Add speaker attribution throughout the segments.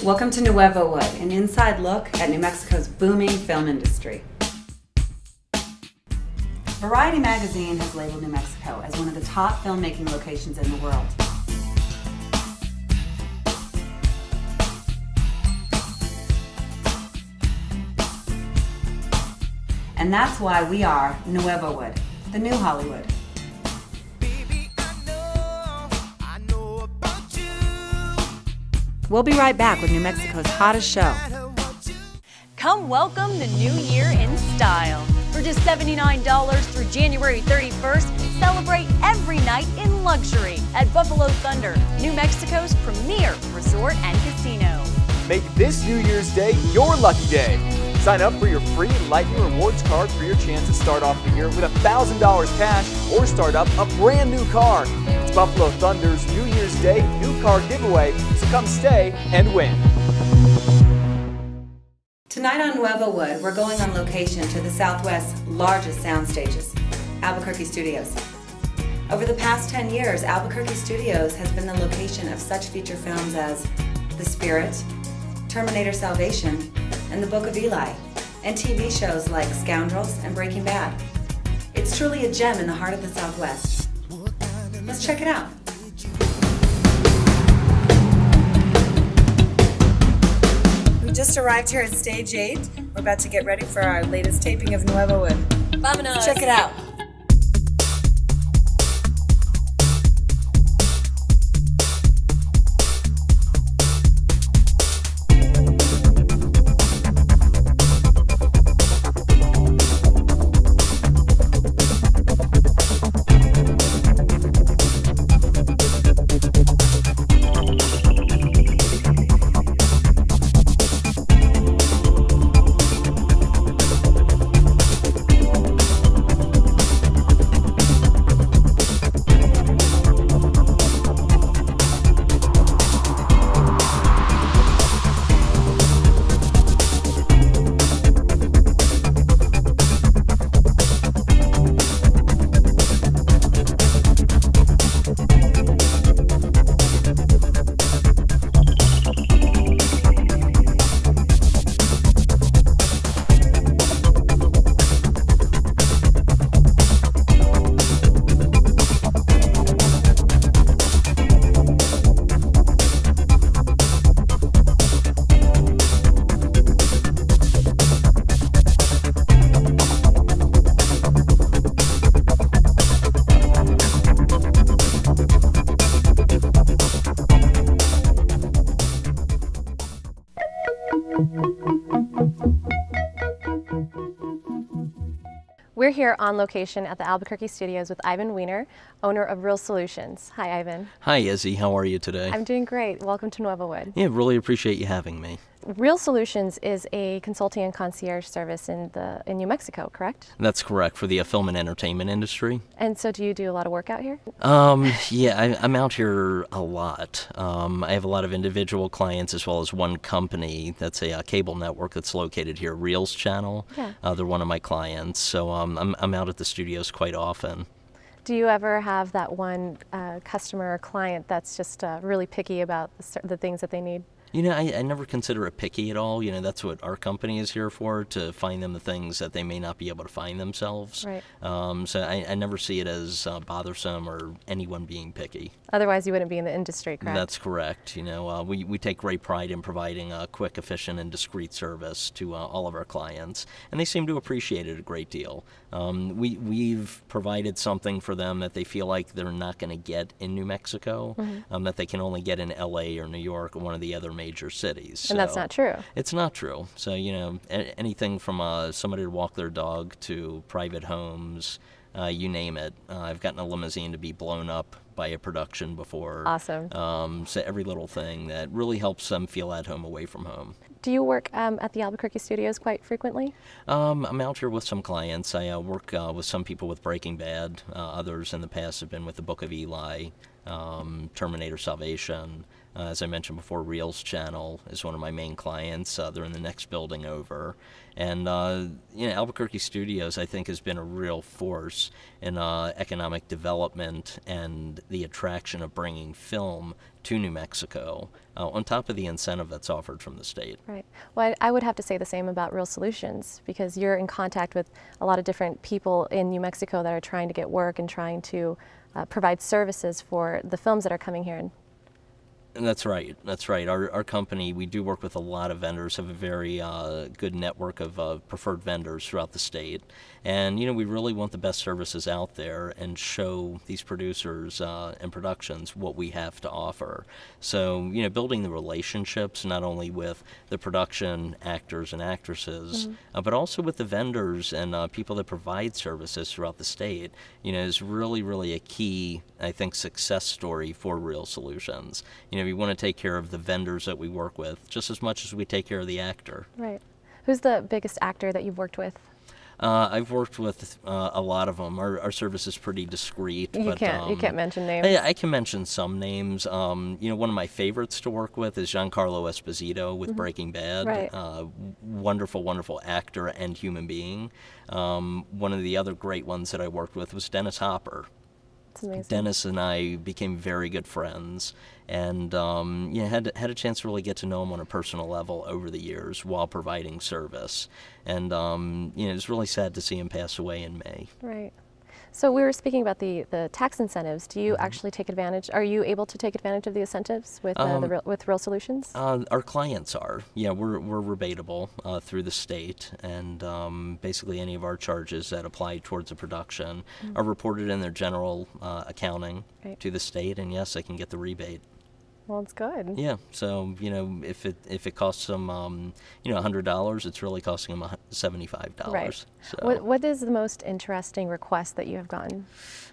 Speaker 1: Welcome to Nuevowood, an inside look at New Mexico's booming film industry. Variety magazine has labeled New Mexico as one of the top filmmaking locations in the world. And that's why we are Nuevowood, the new Hollywood. We'll be right back with New Mexico's hottest show.
Speaker 2: Come welcome the new year in style. For just $79 through January 31st, celebrate every night in luxury at Buffalo Thunder, New Mexico's premier resort and casino.
Speaker 3: Make this New Year's Day your lucky day. Sign up for your free Lightning Rewards card for your chance to start off the year with $1,000 cash or start up a brand new car. It's Buffalo Thunder's New Year's Day new car giveaway, so come stay and win.
Speaker 1: Tonight on Nuevowood, we're going on location to the Southwest's largest sound stages, Albuquerque Studios. Over the past 10 years, Albuquerque Studios has been the location of such feature films as The Spirit, Terminator Salvation, and The Book of Eli, and TV shows like Scoundrels and Breaking Bad. It's truly a gem in the heart of the Southwest. Let's check it out. We just arrived here at Stage 8. We're about to get ready for our latest taping of Nuevowood.
Speaker 2: Vámonos.
Speaker 1: Check it out.
Speaker 4: We're here on location at the Albuquerque Studios with Ivan Weiner, owner of Real Solutions. Hi, Ivan.
Speaker 5: Hi, Izzy. How are you today?
Speaker 4: I'm doing great. Welcome to Nuevowood.
Speaker 5: Yeah, really appreciate you having me.
Speaker 4: Real Solutions is a consulting and concierge service in New Mexico, correct?
Speaker 5: That's correct, for the film and entertainment industry.
Speaker 4: And so do you do a lot of work out here?
Speaker 5: Yeah, I'm out here a lot. I have a lot of individual clients as well as one company that's a cable network that's located here, Reel's Channel.
Speaker 4: Yeah.
Speaker 5: They're one of my clients, so I'm out at the studios quite often.
Speaker 4: Do you ever have that one customer or client that's just really picky about the things that they need?
Speaker 5: You know, I never consider it picky at all. You know, that's what our company is here for, to find them the things that they may not be able to find themselves.
Speaker 4: Right.
Speaker 5: So I never see it as bothersome or anyone being picky.
Speaker 4: Otherwise, you wouldn't be in the industry, correct?
Speaker 5: That's correct. You know, we take great pride in providing a quick, efficient, and discreet service to all of our clients, and they seem to appreciate it a great deal. We've provided something for them that they feel like they're not going to get in New Mexico, that they can only get in LA or New York or one of the other major cities.
Speaker 4: And that's not true.
Speaker 5: It's not true. So, you know, anything from somebody to walk their dog to private homes, you name it. I've gotten a limousine to be blown up by a production before.
Speaker 4: Awesome.
Speaker 5: So every little thing that really helps them feel at home away from home.
Speaker 4: Do you work at the Albuquerque Studios quite frequently?
Speaker 5: I'm out here with some clients. I work with some people with Breaking Bad. Others in the past have been with The Book of Eli, Terminator Salvation. As I mentioned before, Reels Channel is one of my main clients. They're in the next building over. And, Albuquerque Studios, I think, has been a real force in economic development and the attraction of bringing film to New Mexico, on top of the incentive that's offered from the state.
Speaker 4: Right. Well, I would have to say the same about Real Solutions, because you're in contact with a lot of different people in New Mexico that are trying to get work and trying to provide services for the films that are coming here.
Speaker 5: And that's right. That's right. Our company, we do work with a lot of vendors, have a very good network of preferred vendors throughout the state. And, we really want the best services out there and show these producers and productions what we have to offer. So, building the relationships not only with the production actors and actresses, but also with the vendors and people that provide services throughout the state, is really, really a key, I think, success story for Real Solutions. We want to take care of the vendors that we work with just as much as we take care of the actor.
Speaker 4: Right. Who's the biggest actor that you've worked with?
Speaker 5: I've worked with a lot of them. Our service is pretty discreet.
Speaker 4: You can't mention names.
Speaker 5: I can mention some names. One of my favorites to work with is Giancarlo Esposito with Breaking Bad.
Speaker 4: Right.
Speaker 5: Wonderful, wonderful actor and human being. One of the other great ones that I worked with was Dennis Hopper.
Speaker 4: That's amazing.
Speaker 5: Dennis and I became very good friends, and had a chance to really get to know him on a personal level over the years while providing service. And it was really sad to see him pass away in May.
Speaker 4: Right. So we were speaking about the tax incentives. Do you actually take advantage? Are you able to take advantage of the incentives with with Real Solutions?
Speaker 5: Our clients are. Yeah, we're rebatable through the state, and basically any of our charges that apply towards a production are reported in their general accounting to the state, and yes, I can get the rebate.
Speaker 4: Well, it's good.
Speaker 5: Yeah, so if it costs them $100, it's really costing them $75.
Speaker 4: Right.
Speaker 5: So.
Speaker 4: What is the most interesting request that you have gotten?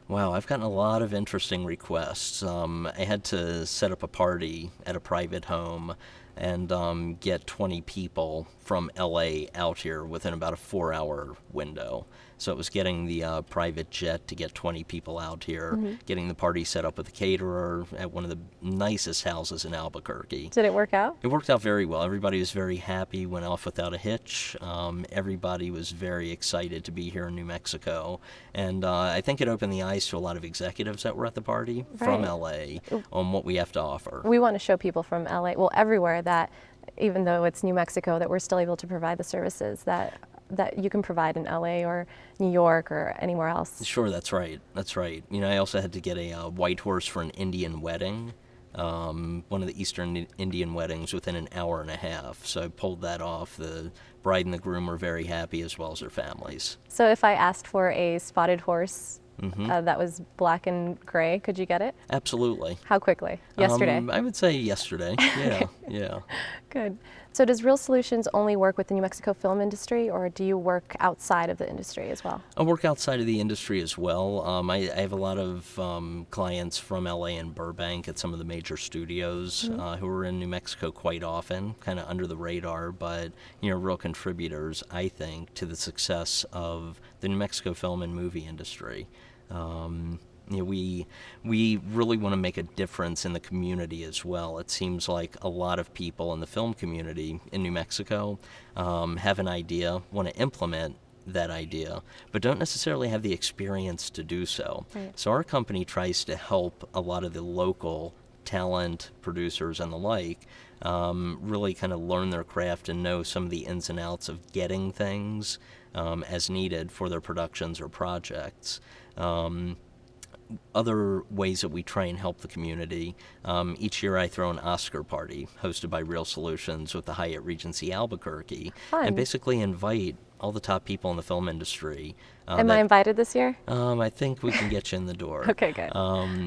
Speaker 5: Wow, I've gotten a lot of interesting requests. I had to set up a party at a private home and get 20 people from LA out here within about a 4-hour window. So it was getting the private jet to get 20 people out here, getting the party set up with a caterer at one of the nicest houses in Albuquerque.
Speaker 4: Did it work out?
Speaker 5: It worked out very well. Everybody was very happy, went off without a hitch. Everybody was very excited to be here in New Mexico. And I think it opened the eyes to a lot of executives that were at the party from LA on what we have to offer.
Speaker 4: We want to show people from LA, well, everywhere, that even though it's New Mexico, that we're still able to provide the services that you can provide in LA or New York or anywhere else.
Speaker 5: Sure, that's right. That's right. I also had to get a white horse for an Indian wedding, one of the Eastern Indian weddings within an hour and a half. So I pulled that off. The bride and the groom were very happy, as well as their families.
Speaker 4: So if I asked for a spotted horse that was black and gray, could you get it?
Speaker 5: Absolutely.
Speaker 4: How quickly? Yesterday?
Speaker 5: I would say yesterday. Yeah, yeah.
Speaker 4: Good. So does Real Solutions only work with the New Mexico film industry, or do you work outside of the industry as well?
Speaker 5: I work outside of the industry as well. I have a lot of clients from LA and Burbank at some of the major studios who are in New Mexico quite often, kind of under the radar, but real contributors, I think, to the success of the New Mexico film and movie industry. We really want to make a difference in the community as well. It seems like a lot of people in the film community in New Mexico have an idea, want to implement that idea, but don't necessarily have the experience to do so.
Speaker 4: Right.
Speaker 5: So our company tries to help a lot of the local talent, producers, and the like really kind of learn their craft and know some of the ins and outs of getting things as needed for their productions or projects. Other ways that we try and help the community. Each year I throw an Oscar party hosted by Real Solutions with the Hyatt Regency Albuquerque.
Speaker 4: Fun.
Speaker 5: And basically invite all the top people in the film industry.
Speaker 4: Am I invited this year?
Speaker 5: I think we can get you in the door.
Speaker 4: Okay, good.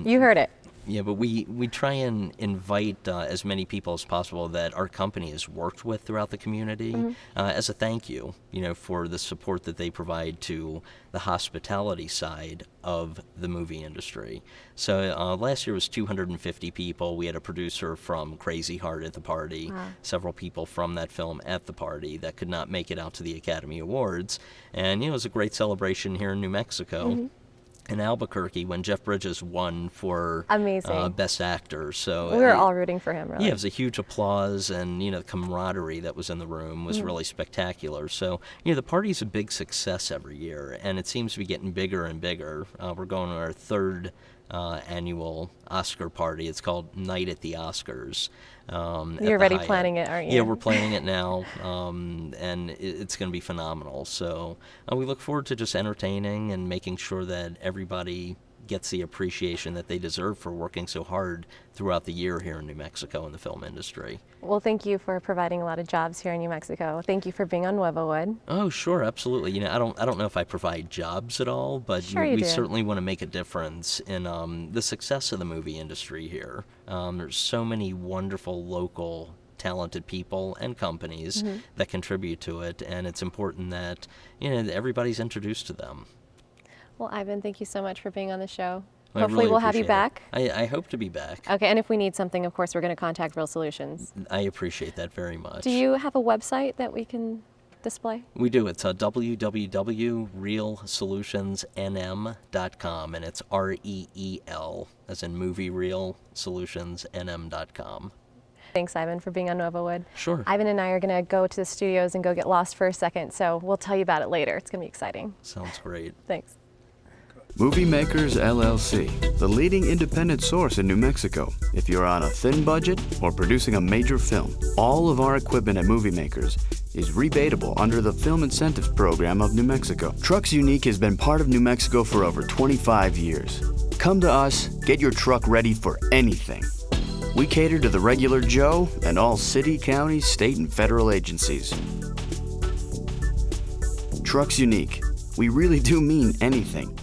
Speaker 4: You heard it.
Speaker 5: Yeah, but we try and invite as many people as possible that our company has worked with throughout the community as a thank you, for the support that they provide to the hospitality side of the movie industry. So last year was 250 people. We had a producer from Crazy Heart at the party, several people from that film at the party that could not make it out to the Academy Awards. And, it was a great celebration here in New Mexico. in Albuquerque when Jeff Bridges won for
Speaker 4: Amazing.
Speaker 5: Best Actor. So
Speaker 4: We were all rooting for him, really.
Speaker 5: Yeah, it was a huge applause, and the camaraderie that was in the room was really spectacular. So the party's a big success every year, and it seems to be getting bigger and bigger. We're going to our third annual Oscar party. It's called Night at the Oscars.
Speaker 4: You're already planning it, aren't you?
Speaker 5: Yeah, we're planning it now, and it's going to be phenomenal. So we look forward to just entertaining and making sure that everybody gets the appreciation that they deserve for working so hard throughout the year here in New Mexico in the film industry.
Speaker 4: Well, thank you for providing a lot of jobs here in New Mexico. Thank you for being on Nuevowood.
Speaker 5: Oh, sure, absolutely. I don't know if I provide jobs at all, but
Speaker 4: Sure
Speaker 5: we
Speaker 4: do.
Speaker 5: certainly want to make a difference in the success of the movie industry here. There's so many wonderful local talented people and companies that contribute to it, and it's important that everybody's introduced to them.
Speaker 4: Well, Ivan, thank you so much for being on the show.
Speaker 5: I
Speaker 4: Hopefully
Speaker 5: really
Speaker 4: we'll have you
Speaker 5: appreciate it.
Speaker 4: back.
Speaker 5: I hope to be back.
Speaker 4: Okay, and if we need something, of course, we're going to contact Real Solutions.
Speaker 5: I appreciate that very much.
Speaker 4: Do you have a website that we can display?
Speaker 5: We do. It's www.realsolutionsnm.com, and it's REEL, as in movie reel, solutionsnm.com.
Speaker 4: Thanks, Ivan, for being on Nuevowood.
Speaker 5: Sure.
Speaker 4: Ivan and I are going to go to the studios and go get lost for a second, so we'll tell you about it later. It's going to be exciting.
Speaker 5: Sounds great.
Speaker 4: Thanks.
Speaker 6: Movie Makers LLC, the leading independent source in New Mexico. If you're on a thin budget or producing a major film, all of our equipment at Movie Makers is rebatable under the Film Incentives Program of New Mexico. Trucks Unique has been part of New Mexico for over 25 years. Come to us, get your truck ready for anything. We cater to the regular Joe and all city, county, state, and federal agencies. Trucks Unique. We really do mean anything.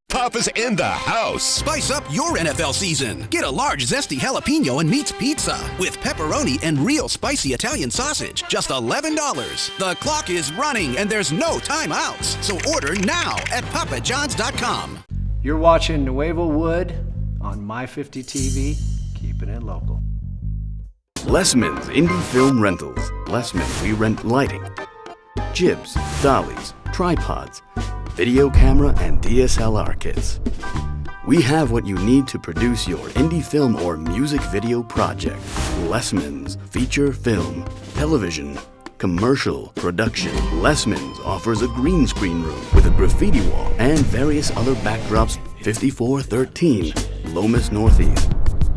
Speaker 7: Papa's in the house. Spice up your NFL season. Get a large zesty jalapeno and meats pizza with pepperoni and real spicy Italian sausage. Just $11. The clock is running and there's no timeouts. So order now at papajohns.com.
Speaker 8: You're watching Nuevowood on My50 TV, keeping it local.
Speaker 6: Lessman's Indie Film Rentals. Lessman, we rent lighting, jibs, dollies, tripods, video camera, and DSLR kits. We have what you need to produce your indie film or music video project. Lessman's feature film, television, commercial production. Lessman's offers a green screen room with a graffiti wall and various other backdrops. 5413 Lomas Northeast,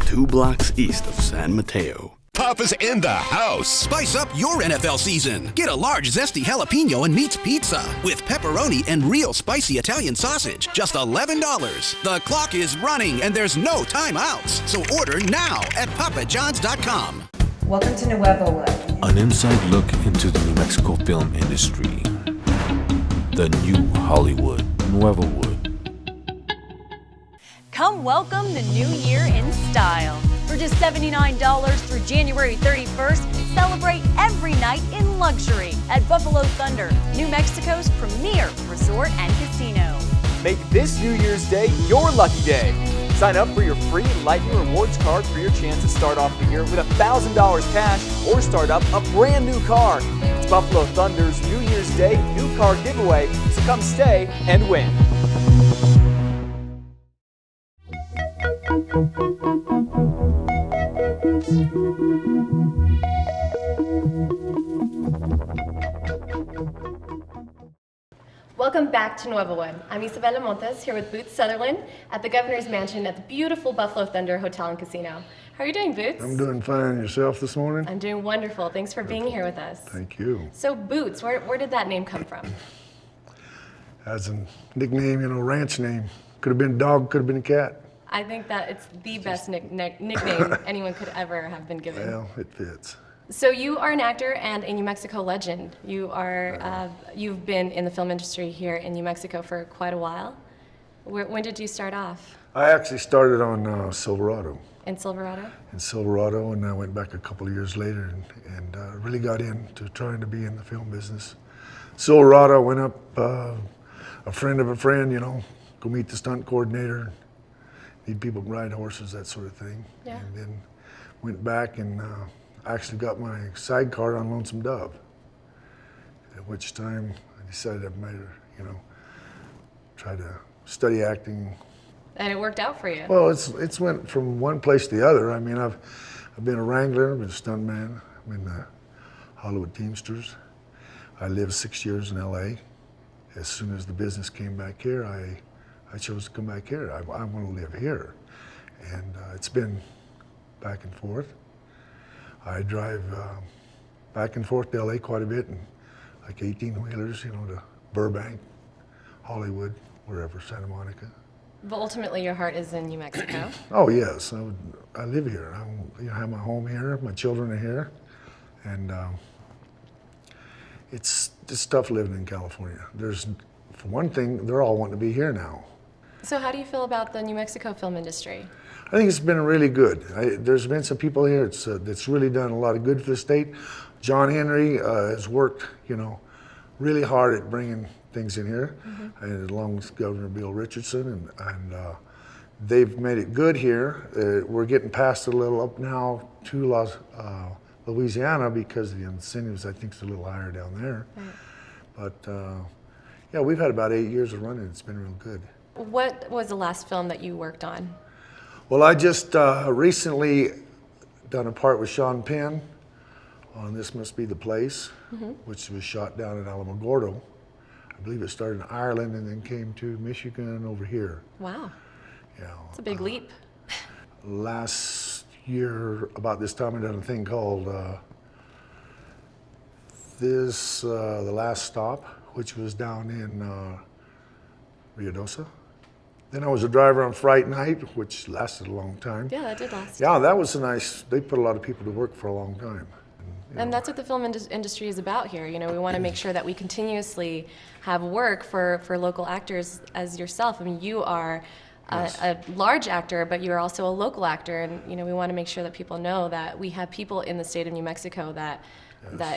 Speaker 6: 2 blocks east of San Mateo.
Speaker 7: Papa's in the house. Spice up your NFL season. Get a large zesty jalapeno and meats pizza with pepperoni and real spicy Italian sausage. Just $11. The clock is running and there's no timeouts. So order now at papajohns.com.
Speaker 1: Welcome to Nuevowood.
Speaker 9: An inside look into the New Mexico film industry. The new Hollywood, Nuevowood.
Speaker 2: Come welcome the new year in style. For just $79 through January 31st, celebrate every night in luxury at Buffalo Thunder, New Mexico's premier resort and casino.
Speaker 3: Make this New Year's Day your lucky day. Sign up for your free Lightning Rewards card for your chance to start off the year with $1,000 cash or start up a brand new car. It's Buffalo Thunder's New Year's Day new car giveaway, so come stay and win.
Speaker 4: Welcome back to Nuevowood. I'm Isabella Montes here with Boots Sutherland at the Governor's Mansion at the beautiful Buffalo Thunder Hotel and Casino. How are you doing, Boots?
Speaker 10: I'm doing fine. Yourself this morning?
Speaker 4: I'm doing wonderful. Thanks for being here with us.
Speaker 10: Thank you.
Speaker 4: So Boots, where did that name come from?
Speaker 10: As a nickname, ranch name. Could have been a dog, could have been a cat.
Speaker 4: I think that it's the best nickname anyone could ever have been given.
Speaker 10: Well, it fits.
Speaker 4: So you are an actor and a New Mexico legend. You are, you've been in the film industry here in New Mexico for quite a while. When did you start off?
Speaker 10: I actually started on Silverado.
Speaker 4: In Silverado?
Speaker 10: In Silverado, and I went back a couple of years later and really got into trying to be in the film business. Silverado, went up, a friend of a friend, go meet the stunt coordinator, need people to ride horses, that sort of thing.
Speaker 4: Yeah.
Speaker 10: And then went back and actually got my sidecar on Lonesome Dove, at which time I decided I might, try to study acting.
Speaker 4: And it worked out for you.
Speaker 10: Well, it's went from one place to the other. I mean, I've been a wrangler, I've been a stuntman, I've been the Hollywood Teamsters. I lived 6 years in LA. As soon as the business came back here, I chose to come back here. I want to live here. And it's been back and forth. I drive back and forth to LA quite a bit, and like 18-wheelers, you know, to Burbank, Hollywood, wherever, Santa Monica.
Speaker 4: But ultimately, your heart is in New Mexico.
Speaker 10: Oh yes, I live here. I have my home here. My children are here, and it's tough living in California. For one thing, they're all wanting to be here now.
Speaker 4: So how do you feel about the New Mexico film industry?
Speaker 10: I think it's been really good. There's been some people here that's really done a lot of good for the state. John Henry has worked, you know, really hard at bringing things in here, and along with Governor Bill Richardson, and they've made it good here. We're getting past a little up now to Louisiana because the incentives, I think, is a little higher down there. Right. But yeah, we've had about 8 years of running. It's been real good.
Speaker 4: What was the last film that you worked on?
Speaker 10: Well, I just recently done a part with Sean Penn on This Must Be the Place, which was shot down in Alamogordo. I believe it started in Ireland and then came to Michigan over here.
Speaker 4: Wow.
Speaker 10: Yeah.
Speaker 4: It's a big leap.
Speaker 10: Last year, about this time, I done a thing called The Last Stop, which was down in Ruidoso. Then I was a driver on Fright Night, which lasted a long time.
Speaker 4: Yeah, that did last.
Speaker 10: Yeah, that was they put a lot of people to work for a long time.
Speaker 4: And that's what the film industry is about here. You know, we want to make sure that we continuously have work for local actors as yourself. I mean, you are a large actor, but you're also a local actor, and you know, we want to make sure that people know that we have people in the state of New Mexico that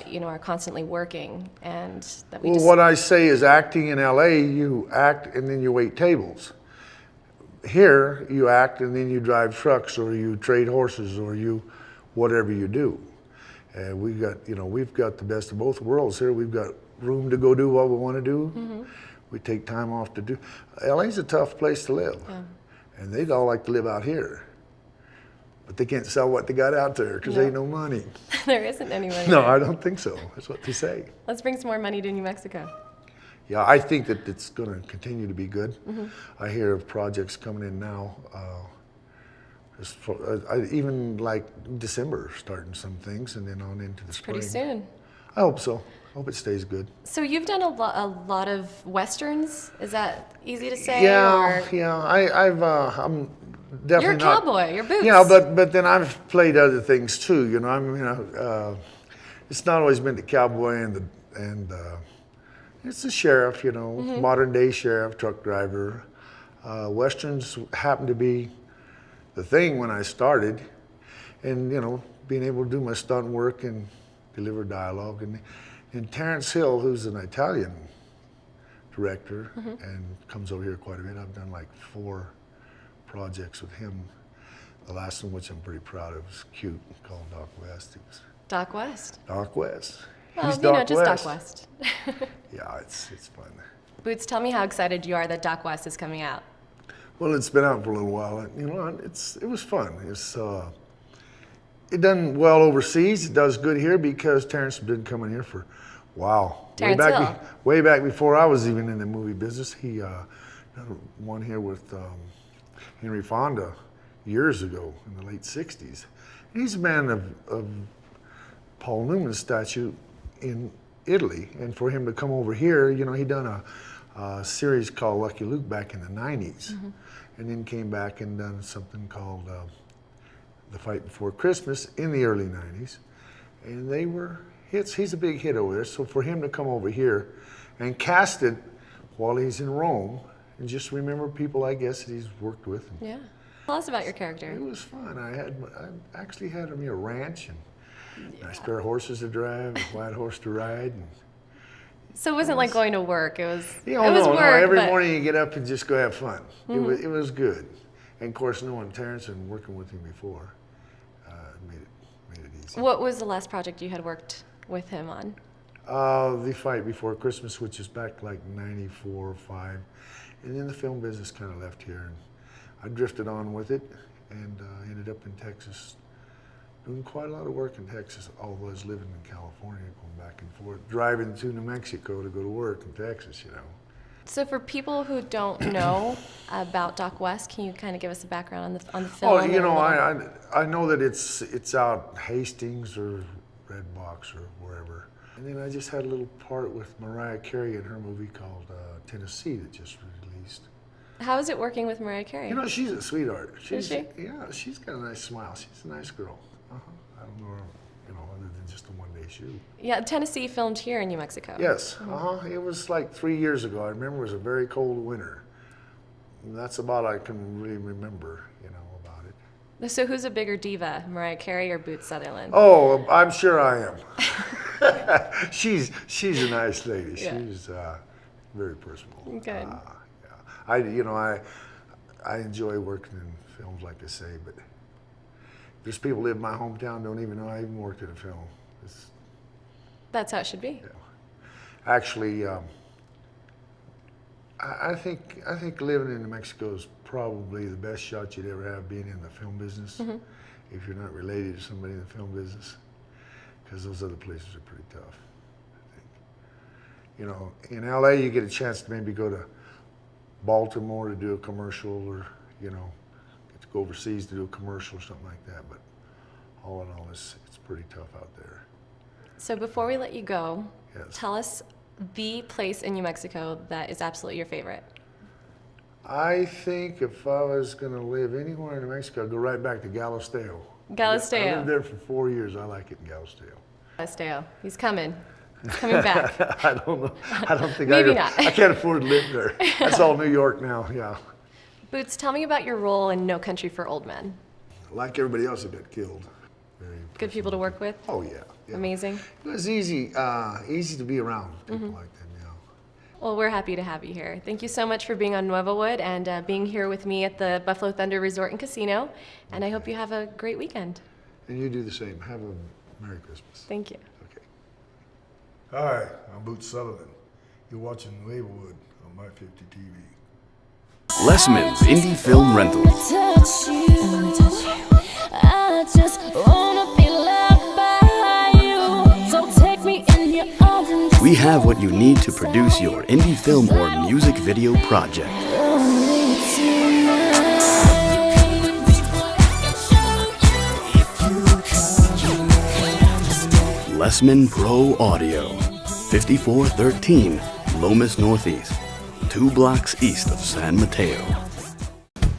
Speaker 4: you know, are constantly working, and that we
Speaker 10: Well, what I say is, acting in LA, you act and then you wait tables. Here, you act and then you drive trucks, or you trade horses, or you whatever you do. And we've got the best of both worlds here. We've got room to go do what we want to do. We take time off to do. LA's a tough place to live, and they'd all like to live out here, but they can't sell what they got out there because there ain't no money.
Speaker 4: There isn't any money.
Speaker 10: No,
Speaker 4: there.
Speaker 10: I don't think so. That's what they say.
Speaker 4: Let's bring some more money to New Mexico.
Speaker 10: Yeah, I think that it's going to continue to be good. I hear of projects coming in now. Even like December, starting some things, and then on into the spring.
Speaker 4: Pretty soon.
Speaker 10: I hope so. I hope it stays good.
Speaker 4: So you've done a lot of westerns. Is that easy to say?
Speaker 10: Yeah,
Speaker 4: or?
Speaker 10: yeah. I'm definitely
Speaker 4: You're a
Speaker 10: not.
Speaker 4: cowboy. You're boots.
Speaker 10: Yeah, but then I've played other things too. You know, I mean, it's not always been the cowboy and it's the sheriff. You know, modern day sheriff, truck driver. Westerns happened to be the thing when I started, and you know, being able to do my stunt work and deliver dialogue, and Terrence Hill, who's an Italian director and comes over here quite a bit. I've done like 4 projects with him. The last one, which I'm pretty proud of, was cute, called Doc West. It was
Speaker 4: Doc West.
Speaker 10: Doc West.
Speaker 4: Well,
Speaker 10: He's
Speaker 4: you
Speaker 10: Doc
Speaker 4: know, just
Speaker 10: West.
Speaker 4: Doc West.
Speaker 10: Yeah, it's fun.
Speaker 4: Boots, tell me how excited you are that Doc West is coming out.
Speaker 10: Well, it's been out for a little while. You know, it was fun. It done well overseas. It does good here because Terrence been coming here for, wow.
Speaker 4: Terrence Hill.
Speaker 10: Way back before I was even in the movie business. He done one here with Henry Fonda years ago in the late 60s. He's a man of Paul Newman's statue in Italy. And for him to come over here, you know, he done a series called Lucky Luke back in the 90s. And then came back and done something called The Fight Before Christmas in the early 90s. And they were hits. He's a big hit over there. So for him to come over here and cast it while he's in Rome, and just remember people, I guess, that he's worked with.
Speaker 4: Yeah. Tell us about your character.
Speaker 10: It was fun. I actually had him a ranch and a nice pair of horses to drive, a white horse to ride. And
Speaker 4: So it wasn't like going to work. It was.
Speaker 10: you know,
Speaker 4: it was
Speaker 10: no,
Speaker 4: work.
Speaker 10: every
Speaker 4: but
Speaker 10: morning you get up and just go have fun. It was good. And of course, knowing Terrence and working with him before made it easy.
Speaker 4: What was the last project you had worked with him on?
Speaker 10: The Fight Before Christmas, which is back like 94 or 5. And then the film business kind of left here. And I drifted on with it and ended up in Texas, doing quite a lot of work in Texas, although I was living in California, going back and forth, driving to New Mexico to go to work in Texas, you know.
Speaker 4: So for people who don't know about Doc West, can you kind of give us a background on the film?
Speaker 10: Oh, you know, I know that it's out Hastings or Redbox or wherever. And then I just had a little part with Mariah Carey in her movie called Tennessee that just released.
Speaker 4: How is it working with Mariah Carey?
Speaker 10: You know, she's a sweetheart.
Speaker 4: Is she?
Speaker 10: Yeah, she's got a nice smile. She's a nice girl. I don't know her, you know, other than just a one-day shoot.
Speaker 4: Yeah, Tennessee filmed here in New Mexico.
Speaker 10: Yes, It was like 3 years ago. I remember it was a very cold winter. And that's about all I can really remember, you know, about it.
Speaker 4: So who's a bigger diva, Mariah Carey or Boots Sutherland?
Speaker 10: Oh, I'm sure I am. She's a nice lady.
Speaker 4: Yeah.
Speaker 10: She's very personable.
Speaker 4: Good.
Speaker 10: Yeah. I enjoy working in films, like I say, but there's people who live in my hometown don't even know I even worked in a film.
Speaker 4: That's how it should be.
Speaker 10: Yeah. Actually, I think living in New Mexico is probably the best shot you'd ever have being in the film business, if you're not related to somebody in the film business, because those other places are pretty tough, I think. You know, in LA you get a chance to maybe go to Baltimore to do a commercial, or, you know, get to go overseas to do a commercial or something like that, but all in all, it's pretty tough out there.
Speaker 4: So before we let you go,
Speaker 10: Yes.
Speaker 4: tell us the place in New Mexico that is absolutely your favorite.
Speaker 10: I think if I was going to live anywhere in New Mexico, I'd go right back to Galisteo.
Speaker 4: Galisteo.
Speaker 10: I lived there for 4 years. I like it in Galisteo.
Speaker 4: Galisteo. He's coming. He's coming back.
Speaker 10: I don't know. I don't think
Speaker 4: Maybe not.
Speaker 10: I can't afford to live there. That's all New York now, yeah.
Speaker 4: Boots, tell me about your role in No Country for Old Men.
Speaker 10: Like everybody else that got killed. Very
Speaker 4: Good people to work with?
Speaker 10: Oh, yeah. Yeah.
Speaker 4: Amazing.
Speaker 10: It was easy to be around people like them, yeah.
Speaker 4: Well, we're happy to have you here. Thank you so much for being on Nuevowood and being here with me at the Buffalo Thunder Resort and Casino. And I hope you have a great weekend.
Speaker 10: And you do the same. Have a Merry Christmas.
Speaker 4: Thank you.
Speaker 10: Okay. Hi, I'm Boots Sullivan. You're watching Nuevowood on My 50 TV.
Speaker 6: Lessman's Indie Film Rentals.
Speaker 11: Touch you. I just wanna be loved by you. So take me in your arms and just
Speaker 6: We have what you need to produce your indie film or music video project.
Speaker 11: only tonight.
Speaker 6: Lessman Pro Audio, 5413 Lomas Northeast, 2 blocks east of San Mateo.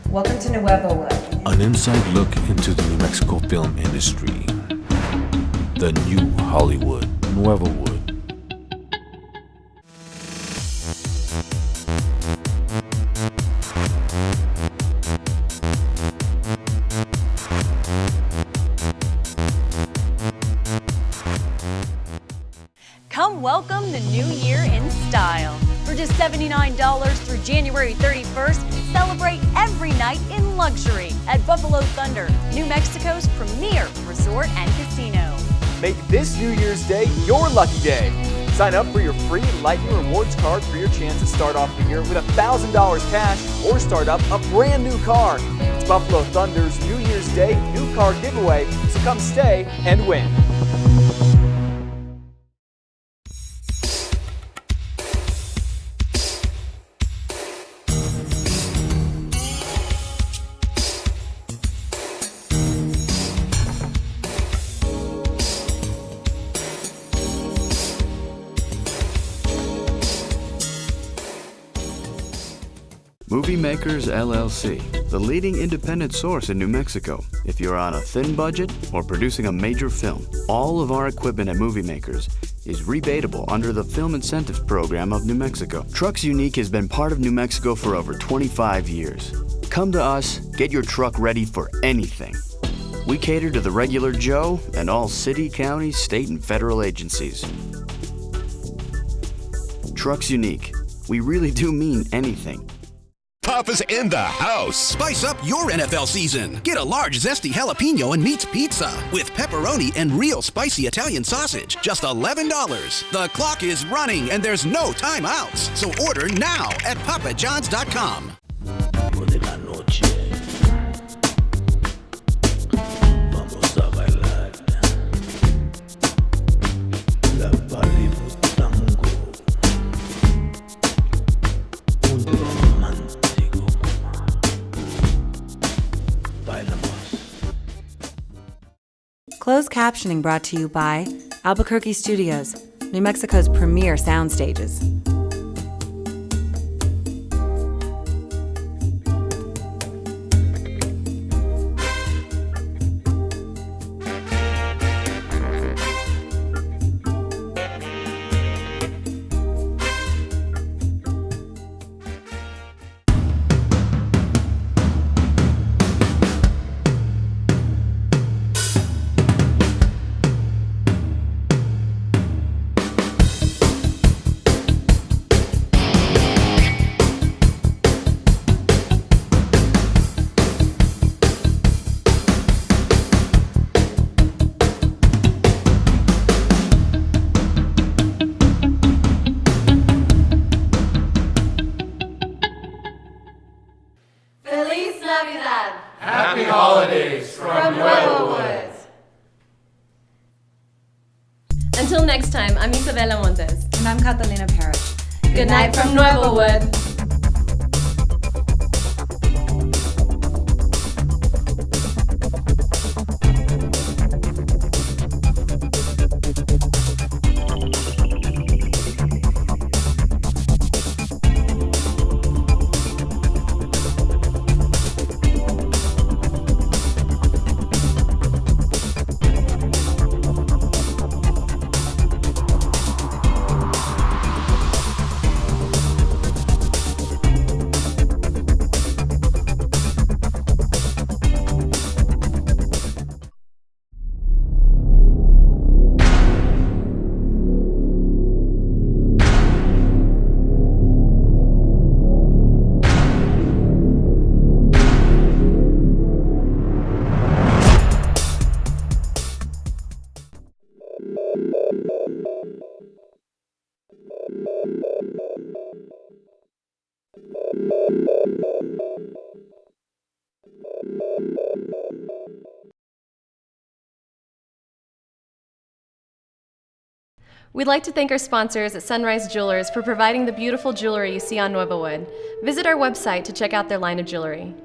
Speaker 1: Welcome to Nuevowood.
Speaker 9: An inside look into the New Mexico film industry. The new Hollywood, Nuevowood.
Speaker 2: Come welcome the new year in style. For just $79 through January 31st, celebrate every night in luxury at Buffalo Thunder, New Mexico's premier resort and casino.
Speaker 3: Make this New Year's Day your lucky day. Sign up for your free Lightning Rewards card for your chance to start off the year with $1,000 cash or start up a brand new car. It's Buffalo Thunder's New Year's Day new car giveaway, so come stay and win.
Speaker 6: Movie Makers LLC, the leading independent source in New Mexico. If you're on a thin budget or producing a major film, all of our equipment at Movie Makers is rebatable under the Film Incentives Program of New Mexico. Trucks Unique has been part of New Mexico for over 25 years. Come to us, get your truck ready for anything. We cater to the regular Joe and all city, county, state, and federal agencies. Trucks Unique. We really do mean anything.
Speaker 7: Papa's in the house. Spice up your NFL season. Get a large zesty jalapeno and meats pizza with pepperoni and real spicy Italian sausage. Just $11. The clock is running and there's no timeouts. So order now at papajohns.com.
Speaker 9: De la noche vamos a bailar la Bollywood tango, un romántico. Bailamos.
Speaker 1: Closed captioning brought to you by Albuquerque Studios, New Mexico's premier sound stages.
Speaker 4: Feliz Navidad!
Speaker 8: Happy holidays from Nuevowood.
Speaker 4: Until next time, I'm Isabella Montes.
Speaker 1: And I'm Catalina Parrish.
Speaker 4: Good night from Nuevowood. We'd like to thank our sponsors at Sunrise Jewelers for providing the beautiful jewelry you see on Nuevowood. Visit our website to check out their line of jewelry.